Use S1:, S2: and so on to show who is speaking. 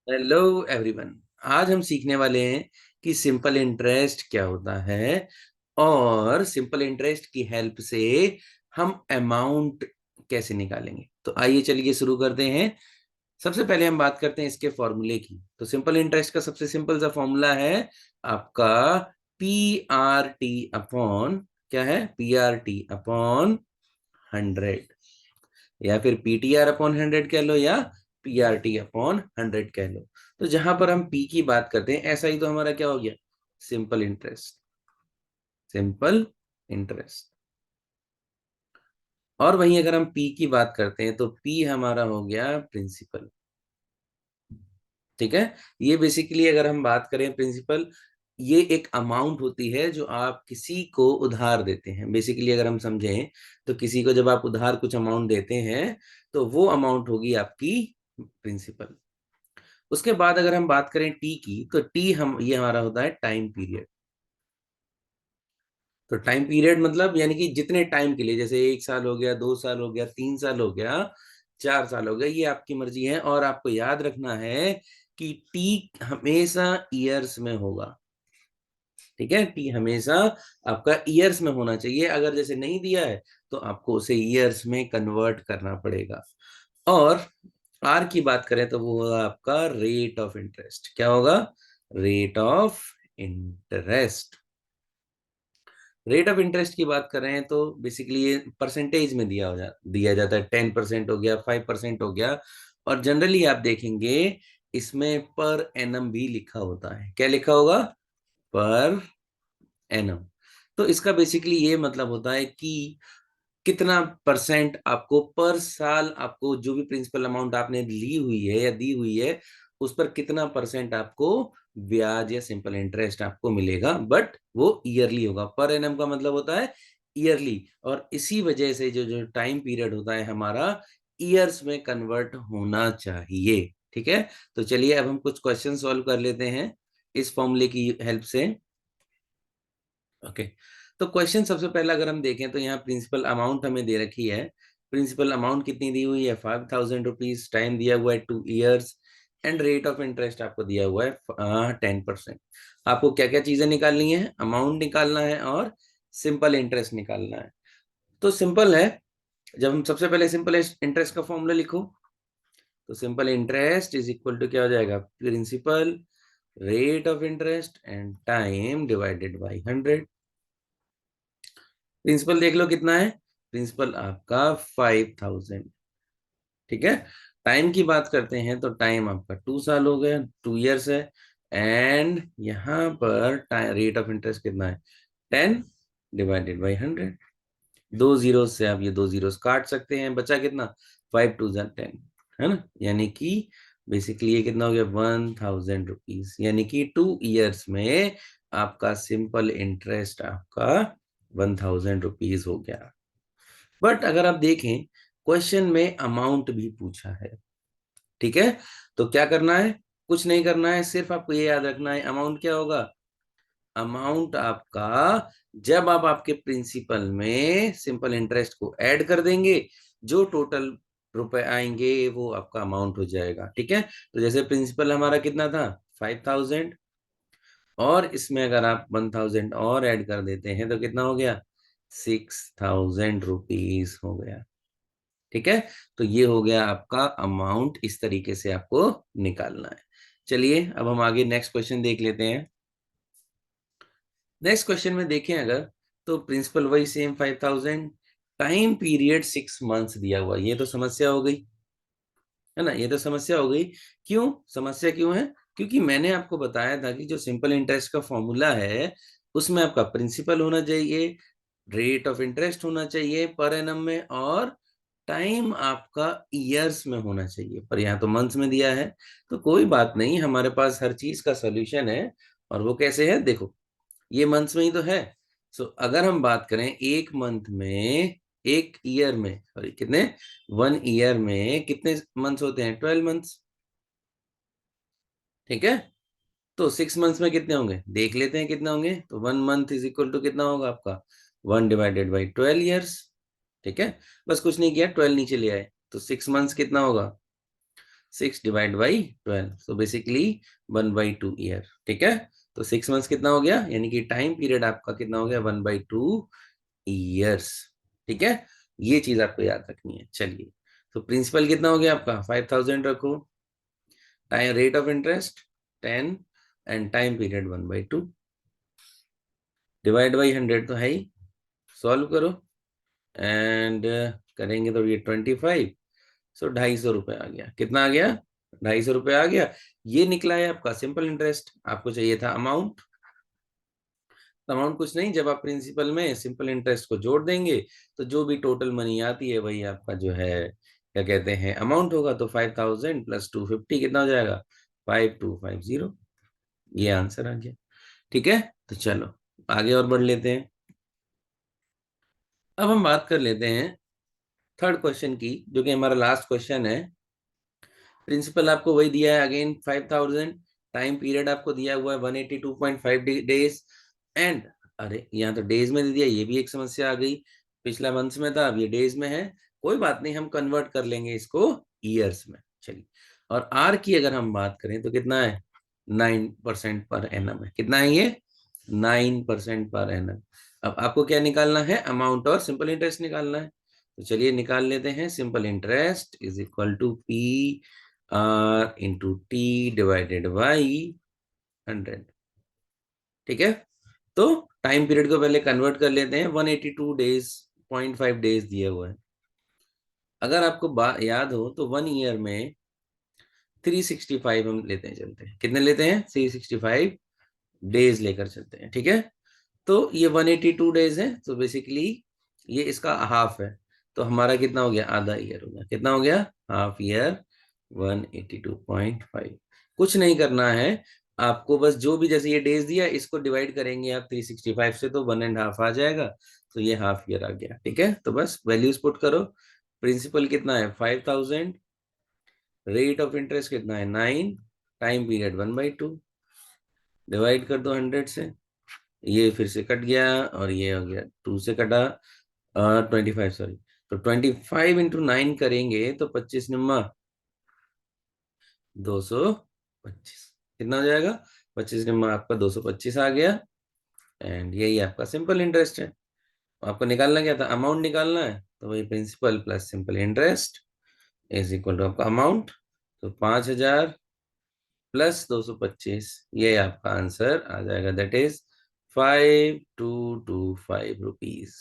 S1: Hello everyone. आज हम सीखने वाले हैं कि सिंपल इंटरेस्ट क्या होता है और सिंपल इंटरेस्ट की हेल्प से हम अमाउंट कैसे निकालेंगे। तो आइए चलिए शुरू करते हैं। सबसे पहले हम बात करते हैं इसके फॉर्मूले की। तो सिंपल इंटरेस्ट का सबसे सिंपल सा फॉर्मूला है आपका पी आर टी अपॉन, क्या है, पी आर टी अपॉन 100, या फिर पीटीआर अपॉन 100 कह लो, या पीआरटी अपॉन 100 कह लो। तो जहां पर हम पी की बात करते हैं, ऐसा ही तो हमारा क्या हो गया, सिंपल इंटरेस्ट। Simple interest. और वहीं अगर हम पी की बात करते हैं तो पी हमारा हो गया प्रिंसिपल। ठीक है। ये बेसिकली अगर हम बात करें प्रिंसिपल, ये एक अमाउंट होती है जो आप किसी को उधार देते हैं। बेसिकली अगर हम समझें तो किसी को जब आप उधार कुछ अमाउंट देते हैं तो वो अमाउंट होगी आपकी प्रिंसिपल। उसके बाद अगर हम बात करें टी की, तो टी हम ये हमारा होता है टाइम पीरियड। तो टाइम पीरियड मतलब यानी कि जितने टाइम के लिए, जैसे 1 साल हो गया, 2 साल हो गया, 3 साल हो गया, 4 साल हो गया, ये आपकी मर्जी है। और आपको याद रखना है कि टी हमेशा ईयर्स में होगा। ठीक है, टी हमेशा आपका ईयर्स में होना चाहिए। अगर जैसे नहीं दिया है तो आपको उसे ईयर्स में कन्वर्ट करना पड़ेगा। और आर की बात करें तो वो होगा आपका रेट ऑफ इंटरेस्ट। क्या होगा? Rate of interest. Rate of interest की बात कर रहे हैं तो बेसिकली ये परसेंटेज में दिया जाता है। 10% हो गया, 5% हो गया। और जनरली आप देखेंगे इसमें पर एनम भी लिखा होता है। क्या लिखा होगा? Per annum. तो इसका बेसिकली ये मतलब होता है कि कितना परसेंट आपको पर साल, आपको जो भी प्रिंसिपल अमाउंट आपने ली हुई है या दी हुई है, उस पर कितना परसेंट आपको ब्याज या सिंपल इंटरेस्ट आपको मिलेगा। बट वो ईयरली होगा। पर एनम का मतलब होता है ईयरली। और इसी वजह से जो जो टाइम पीरियड होता है हमारा, ईयर्स में कन्वर्ट होना चाहिए। ठीक है। तो चलिए अब हम कुछ क्वेश्चन सॉल्व कर लेते हैं इस फॉर्मूले की हेल्प से। ओके। तो क्वेश्चन सबसे पहला अगर हम देखें तो यहाँ प्रिंसिपल अमाउंट हमें दे रखी है। प्रिंसिपल अमाउंट कितनी दी हुई है? 5000 रुपीज। टाइम दिया हुआ है 2 years. And rate of interest आपको दिया हुआ है 10%। आपको क्या क्या चीजें निकालनी है? अमाउंट निकालना है और सिंपल इंटरेस्ट निकालना है। तो सिंपल है। जब हम सबसे पहले सिंपल इंटरेस्ट का फॉर्मूला लिखो, तो simple interest is equal to क्या हो जाएगा? Principal, rate of interest and time divided by 100। Principal देख लो कितना है। प्रिंसिपल आपका 5000। ठीक है। टाइम की बात करते हैं तो टाइम आपका 2 साल हो गया, 2 ईयर्स है। एंड यहाँ पर रेट ऑफ इंटरेस्ट कितना है? 10 डिवाइडेड बाई 100। दो जीरो से आप ये दो जीरो काट सकते हैं। बचा कितना? 5 2 10, है ना। यानी कि बेसिकली ये कितना हो गया? 1000 रुपीज। यानी कि 2 ईयर्स में आपका सिंपल इंटरेस्ट आपका 1000 रुपीज हो गया। बट अगर आप देखें, क्वेश्चन में अमाउंट भी पूछा है। ठीक है। तो क्या करना है? कुछ नहीं करना है, सिर्फ आपको ये याद रखना है अमाउंट क्या होगा। अमाउंट आपका, जब आप आपके प्रिंसिपल में सिंपल इंटरेस्ट को ऐड कर देंगे, जो टोटल रुपए आएंगे वो आपका अमाउंट हो जाएगा। ठीक है। तो जैसे प्रिंसिपल हमारा कितना था? 5000। और इसमें अगर आप 1000 और ऐड कर देते हैं तो कितना हो गया? 6000 रुपीज हो गया। ठीक है। तो ये हो गया आपका अमाउंट। इस तरीके से आपको निकालना है। चलिए अब हम आगे नेक्स्ट क्वेश्चन देख लेते हैं। नेक्स्ट क्वेश्चन में देखें अगर, तो प्रिंसिपल वही सेम 5000, टाइम पीरियड 6 मंथ्स दिया हुआ। ये तो समस्या हो गई, है ना। ये तो समस्या हो गई। क्यों समस्या क्यों है? क्योंकि मैंने आपको बताया था कि जो सिंपल इंटरेस्ट का फॉर्मूला है उसमें आपका प्रिंसिपल होना चाहिए, रेट ऑफ इंटरेस्ट होना चाहिए पर एनम में, और टाइम आपका ईयर्स में होना चाहिए। पर यहाँ तो मंथ्स में दिया है। तो कोई बात नहीं, हमारे पास हर चीज का सोल्यूशन है। और वो कैसे है देखो, ये मंथ्स में ही तो है। सो अगर हम बात करें एक मंथ में, एक ईयर में, सॉरी कितने, 1 ईयर में कितने मंथ्स होते हैं? 12 मंथ्स। ठीक है। तो 6 मंथ्स में कितने होंगे देख लेते हैं कितने होंगे। तो 1 मंथ इज इक्वल टू कितना होगा आपका? 1 डिवाइडेड बाई 12 ईयर्स। ठीक है। बस कुछ नहीं किया, 12 नीचे ले आए तो 6 मंथ्स कितना होगा? 6/12, सो बेसिकली 1/2 ईयर। ठीक है, तो 6 मंथ्स कितना हो गया, यानी कि टाइम पीरियड आपका कितना हो गया, 1/2 ईयर्स। ठीक है, ये चीज आपको याद रखनी है। चलिए, तो प्रिंसिपल कितना हो गया आपका, 5,000 रखो, time rate of interest 10, and time period 1/2, divide by 100 तो है ही, सॉल्व करो, एंड करेंगे तो ये 25, सो 250 रुपये आ गया। कितना आ गया, 250 रुपये आ गया। ये निकला है आपका सिंपल इंटरेस्ट। आपको चाहिए था अमाउंट, अमाउंट कुछ नहीं, जब आप प्रिंसिपल में सिंपल इंटरेस्ट को जोड़ देंगे तो जो भी टोटल मनी आती है वही आपका जो है क्या कहते हैं अमाउंट होगा। तो 5,000 प्लस 250 कितना हो जाएगा, 5250। ये आंसर आ गया। ठीक है, तो चलो आगे और बढ़ लेते हैं। अब हम बात कर लेते हैं थर्ड क्वेश्चन की, जो कि हमारा लास्ट क्वेश्चन है। प्रिंसिपल आपको वही दिया है अगेन 5,000, टाइम पीरियड आपको दिया हुआ है 182.5 डेज, एंड अरे यहाँ तो डेज में दे दिया, ये भी एक समस्या आ गई। पिछला मंथ्स में था, अब ये डेज में है। कोई बात नहीं, हम कन्वर्ट कर लेंगे इसको ईयर्स में। चलिए, और आर की अगर हम बात करें तो कितना है, 9% पर एनम है। कितना है ये, 9% पर एनम। अब आपको क्या निकालना है, अमाउंट और सिंपल इंटरेस्ट निकालना है। तो चलिए निकाल लेते हैं। Simple interest is equal to P R into T divided by 100। ठीक है, तो टाइम पीरियड को पहले कन्वर्ट कर लेते हैं। 182 डेज 0.5 डेज दिया हुआ है। अगर आपको याद हो तो 1 ईयर में 365 हम लेते हैं, चलते हैं, कितने लेते हैं, 365 डेज लेकर चलते हैं। ठीक है, तो ये 182 डेज है, तो बेसिकली ये इसका हाफ है। तो हमारा कितना हो गया, आधा ईयर हो गया। कितना हो गया, हाफ ईयर, 182.5। कुछ नहीं करना है आपको, बस जो भी जैसे ये डेज दिया इसको डिवाइड करेंगे आप 365 से, तो 1.5 आ जाएगा। तो ये हाफ ईयर आ गया। ठीक है, तो बस वैल्यूज पुट करो। प्रिंसिपल कितना है 5,000, रेट ऑफ इंटरेस्ट कितना है 9, टाइम पीरियड 1/2, डिवाइड कर दो 100 से। ये फिर से कट गया, और ये हो गया 2 से कटा, 25 सॉरी। तो 25 × 9 करेंगे तो 25 निम्मा 225, कितना हो जाएगा, 25 निम्मा आपका 225 आ गया। एंड यही आपका सिंपल इंटरेस्ट है। आपको निकालना क्या था, अमाउंट निकालना है, तो वही principal plus simple interest is equal to आपका अमाउंट, तो 5,000 प्लस 225, ये आपका आंसर आ जाएगा, दैट इज 5225 रुपीज।